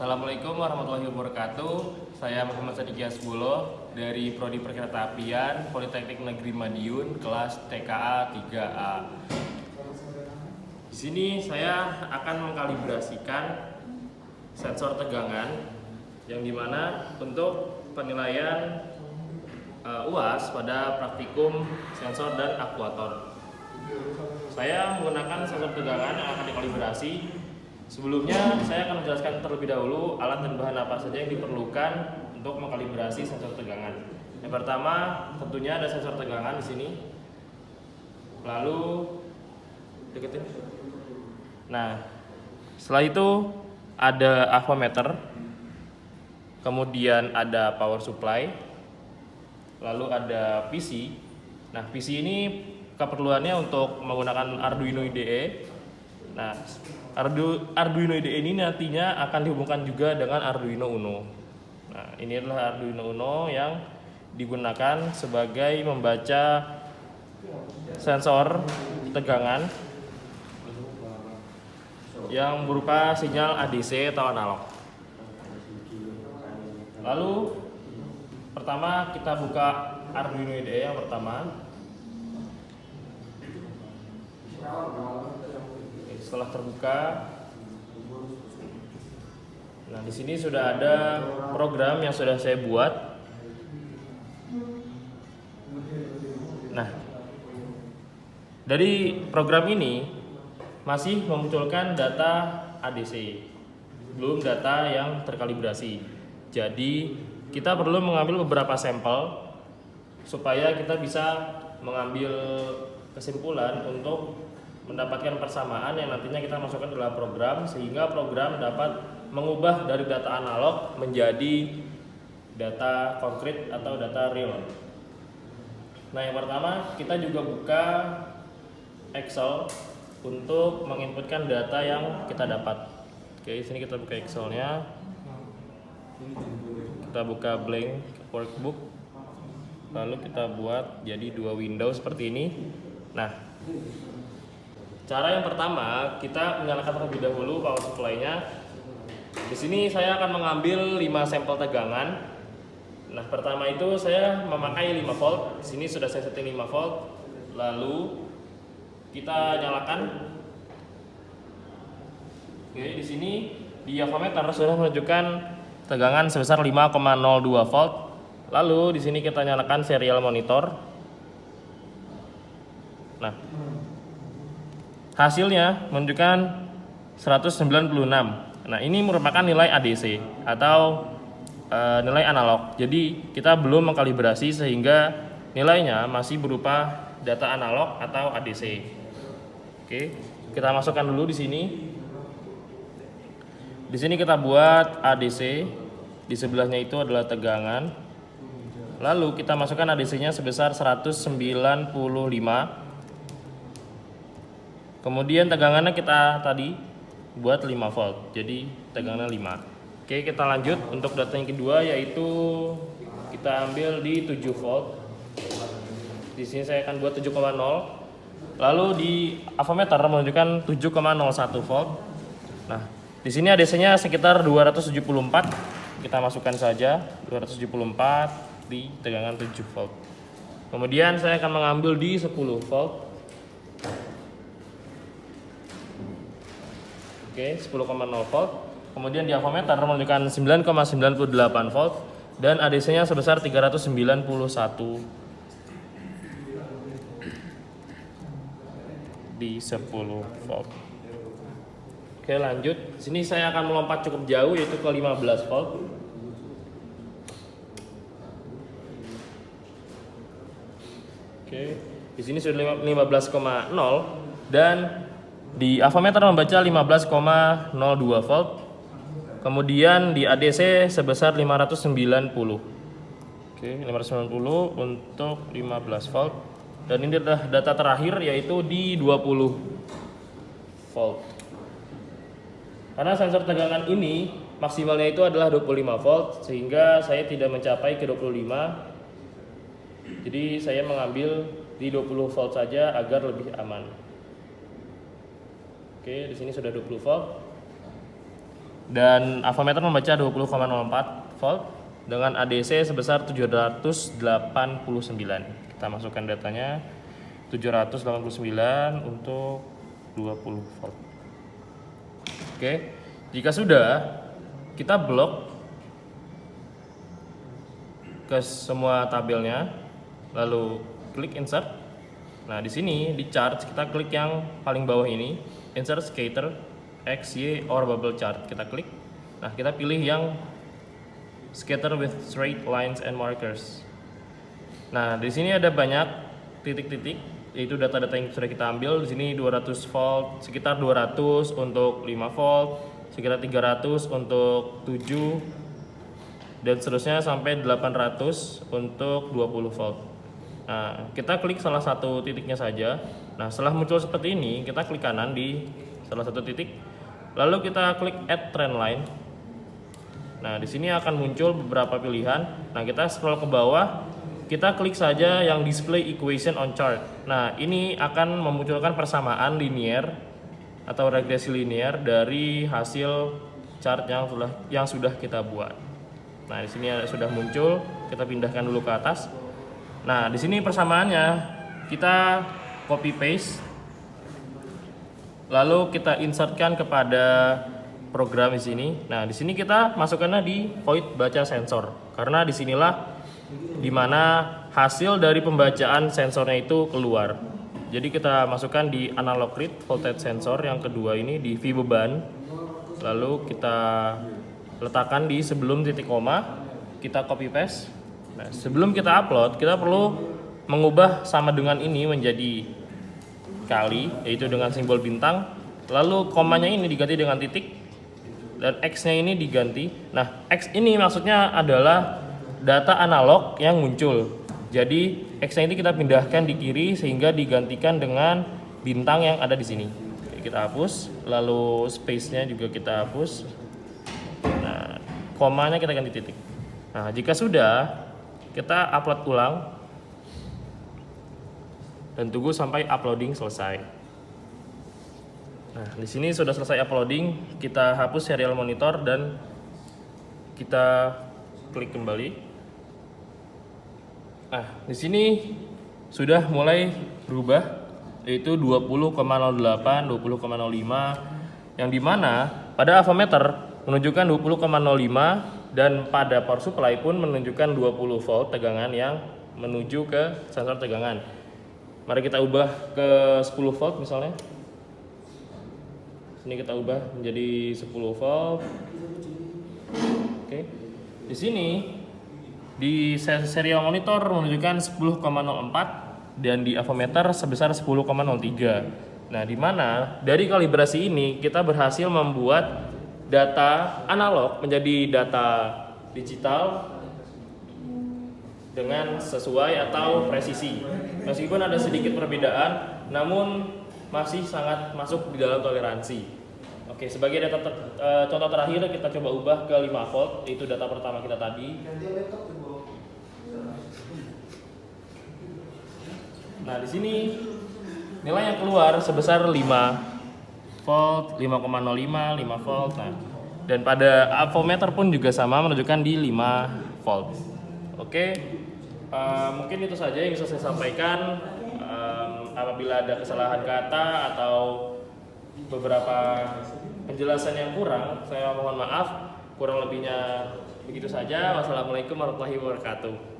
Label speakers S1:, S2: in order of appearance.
S1: Assalamualaikum warahmatullahi wabarakatuh. Saya Muhammad Sadiqi Asbulo dari Prodi Perkeretaapian Politeknik Negeri Madiun kelas TKA 3A. Di sini saya akan mengkalibrasikan sensor tegangan yang dimana untuk penilaian UAS pada praktikum sensor dan aktuator. Saya menggunakan sensor tegangan yang akan dikalibrasi. Sebelumnya saya akan menjelaskan terlebih dahulu alat dan bahan apa saja yang diperlukan untuk mengkalibrasi sensor tegangan. Yang pertama tentunya ada sensor tegangan di sini. Lalu deketin. Nah, setelah itu ada avometer. Kemudian ada power supply. Lalu ada PC. Nah, PC ini keperluannya untuk menggunakan Arduino IDE. Nah, Arduino IDE ini nantinya akan dihubungkan juga dengan Arduino Uno. Nah, ini adalah Arduino Uno yang digunakan sebagai membaca sensor tegangan yang berupa sinyal ADC atau analog. Lalu pertama kita buka Arduino IDE yang pertama. Setelah terbuka, nah di sini sudah ada program yang sudah saya buat. Nah, dari program ini masih memunculkan data ADC, belum data yang terkalibrasi. Jadi kita perlu mengambil beberapa sampel supaya kita bisa mengambil kesimpulan untuk mendapatkan persamaan yang nantinya kita masukkan dalam program, sehingga program dapat mengubah dari data analog menjadi data konkret atau data real. Nah, yang pertama kita juga buka Excel untuk menginputkan data yang kita dapat. Oke, sini kita buka Excelnya. Kita buka blank workbook. Lalu kita buat jadi dua window seperti ini. Nah, cara yang pertama, kita menyalakan terlebih dahulu power supply-nya. Di sini saya akan mengambil 5 sampel tegangan. Nah, pertama itu saya memakai 5 volt. Di sini sudah saya setting 5 volt. Lalu kita nyalakan. Oke, di sini di avometer sudah menunjukkan tegangan sebesar 5,02 volt. Lalu di sini kita nyalakan serial monitor. Nah, hasilnya menunjukkan 196. Nah, ini merupakan nilai ADC atau nilai analog. Jadi kita belum mengkalibrasi sehingga nilainya masih berupa data analog atau ADC. Oke, kita masukkan dulu di sini. Di sini kita buat ADC. Di sebelahnya itu adalah tegangan. Lalu kita masukkan ADC-nya sebesar 195. Kemudian tegangannya kita tadi buat 5 volt, jadi tegangannya 5. Oke, kita lanjut untuk data yang kedua, yaitu kita ambil di 7 volt. Di sini saya akan buat 7,0. Lalu di avometer menunjukkan 7,01 volt. Nah, di sini ADC-nya sekitar 274. Kita masukkan saja 274 di tegangan 7 volt. Kemudian saya akan mengambil di 10 volt. Oke, 10,0 volt. Kemudian di avometer menunjukkan 9,98 volt dan ADC-nya sebesar 391 di 10 volt. Oke, lanjut. Di sini saya akan melompat cukup jauh, yaitu ke 15 volt. Oke, di sini sudah 15,0 dan di avometer membaca 15,02 volt. Kemudian di ADC sebesar 590. Oke, 590 untuk 15 volt. Dan ini adalah data terakhir, yaitu di 20 volt. Karena sensor tegangan ini maksimalnya itu adalah 25 volt, sehingga saya tidak mencapai ke 25. Jadi saya mengambil di 20 volt saja agar lebih aman. Oke, di sini sudah 20 volt. dan avometer membaca 20,04 volt dengan ADC sebesar 789. Kita masukkan datanya 789 untuk 20 volt. Oke, jika sudah, kita blok ke semua tabelnya, lalu klik insert. Nah, di sini di chart kita klik yang paling bawah ini, insert scatter X, Y, or bubble chart. Kita klik. Nah, kita pilih yang scatter with straight lines and markers. Nah, di sini ada banyak titik-titik, yaitu data-data yang sudah kita ambil. Di sini 200 volt, sekitar 200 untuk 5 volt, sekitar 300 untuk 7, dan seterusnya sampai 800 untuk 20 volt. Nah, kita klik salah satu titiknya saja. Nah, setelah muncul seperti ini, kita klik kanan di salah satu titik, lalu kita klik add trend line. Nah, di sini akan muncul beberapa pilihan. Nah, kita scroll ke bawah, kita klik saja yang display equation on chart. Nah, ini akan memunculkan persamaan linear atau regresi linear dari hasil chart yang sudah kita buat. Nah, di sini sudah muncul, kita pindahkan dulu ke atas. Nah, di sini persamaannya kita copy paste, lalu kita insertkan kepada program di sini. Nah, di sini kita masukkannya di void baca sensor, karena disinilah dimana hasil dari pembacaan sensornya itu keluar. Jadi kita masukkan di analog read voltage sensor yang kedua ini di V beban, lalu kita letakkan di sebelum titik koma, kita copy paste. Nah, sebelum kita upload, kita perlu mengubah sama dengan ini menjadi kali, yaitu dengan simbol bintang, lalu komanya ini diganti dengan titik, dan X-nya ini diganti. Nah, X ini maksudnya adalah data analog yang muncul. Jadi X-nya ini kita pindahkan di kiri sehingga digantikan dengan bintang yang ada di sini. Jadi, kita hapus, lalu space-nya juga kita hapus. Nah, komanya kita ganti titik. Nah, jika sudah, kita upload ulang dan tunggu sampai uploading selesai. Nah, di sini sudah selesai uploading, kita hapus serial monitor dan kita klik kembali. Nah, di sini sudah mulai berubah, yaitu 20,08, 20,05, yang dimana pada avometer menunjukkan 20,05 dan pada power supply pun menunjukkan 20 volt tegangan yang menuju ke sensor tegangan. Mari kita ubah ke 10 volt misalnya. Sini kita ubah menjadi 10 volt. Oke. Di sini di serial monitor menunjukkan 10,04 dan di avometer sebesar 10,03. Nah, di mana dari kalibrasi ini kita berhasil membuat data analog menjadi data digital dengan sesuai atau presisi. Meskipun ada sedikit perbedaan, namun masih sangat masuk di dalam toleransi. Oke, sebagai data contoh terakhir kita coba ubah ke 5 volt, itu data pertama kita tadi. Nah, di sini nilai yang keluar sebesar 5 volt, 5,05, 5 volt. Nah, dan pada avometer pun juga sama, menunjukkan di 5 volt. Oke, mungkin itu saja yang bisa saya sampaikan. Apabila ada kesalahan kata atau beberapa penjelasan yang kurang, saya mohon maaf. Kurang lebihnya begitu saja. Wassalamualaikum warahmatullahi wabarakatuh.